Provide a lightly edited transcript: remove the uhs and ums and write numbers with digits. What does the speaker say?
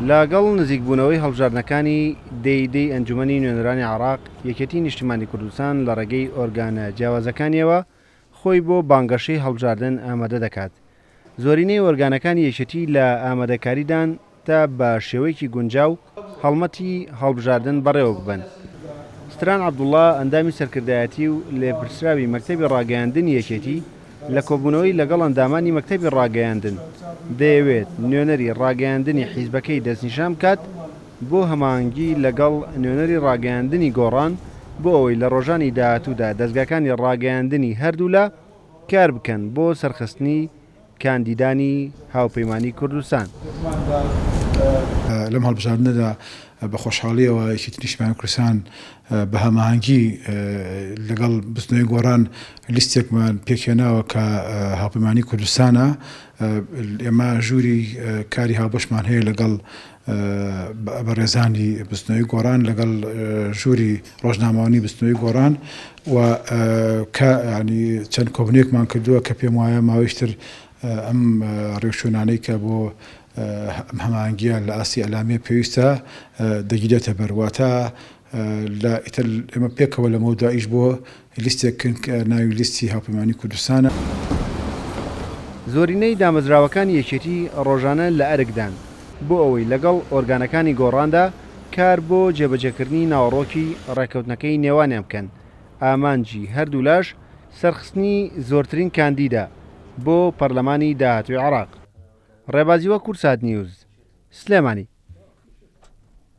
لەگەڵ نزیکبوونەوەی هەڵبژاردنەکانی دەیدەی ئەنجومەنی نوێنەرانی عێراق یەکێتی نیشتیمانی کوردستان لە ڕێگەی ئۆرگانە جیاوازەکانیەوە خۆی بۆ بانگەشەی هەڵبژاردن ئامادە دەکات. زۆرینەی ئۆرگانەکانی یەکێتی لە ئامادەکاریدان تا بە شێوەیەکی گونجاو هەڵمەتی هەڵبژاردن بەڕێوە ببەن. ستران عەبدوڵڵا ئەندامی سەرکردایەتی و لێپرسراوی مەکتەبی ڕاگەیاندنی یەکێتی لە کۆبوونەوەی لەگەڵ ئەندامانی مەکتەبی ڕاگەیاندن دەیەوێت نوێنەری ڕاگەیاندنی حیزبەکەی دەستنیشان بکات بۆ هەماهەنگی لەگەڵ نوێنەری ڕاگەیاندنی گۆڕان بۆ ئەوەی لە ڕۆژانی داهاتوودا دەستگاکانی ڕاگەیاندنی هەردوو لە کار بکەن بۆ سەرخستنی کاندیدانی هاوپەیمانی کوردستان. لەم هەڵبژاردنەدا بە خۆشحاڵیەوە یەکێتی نیشتیمانی کوردستان بە هەماهەنگی لەگەڵ بستنەوەی گۆڕان لیستێکمان پێکهێناوە کە هاوپەیمانی کوردستانە. ئێمە ژووری کاری هاوبەشمان هەیە لەگەڵ بەڕێزانی بستنەوەی گۆڕان لەگەڵ ژووری ڕۆژنامەوانی بستنەوەی گۆڕان و ینی چەند کۆبنێکمان کردووە کە پێم وایە ماوەیشتر ئەم ڕێوشۆنانەی کە بۆ هەماهەنگیە لە ئاسی ئەلامیە پێویستە دەگیرێتە بەرواتە لە ئیتر ئێمە پێکەوە لە مەودایش بۆ لیستێکن کە ناوی لیستی هاوپەیمانی کوردستانە. زۆرینەی دامەزراوەکانی یەکێتی ڕۆژانە لە ئەرکدان بۆ ئەوەی لەگەڵ ئۆرگانەکانی گۆڕاندا کار بۆ جێبەجێکردنی ناوەڕۆکی ڕێکەوتنەکەی نێوانیان بکەن. ئامانجی هەردوو لاش سەرخستنی زۆرترین کاندیدا بۆ پەرلەمانی داهاتووی عێراق. ڕێبازیوە کورسات نیوز، سلێمانی.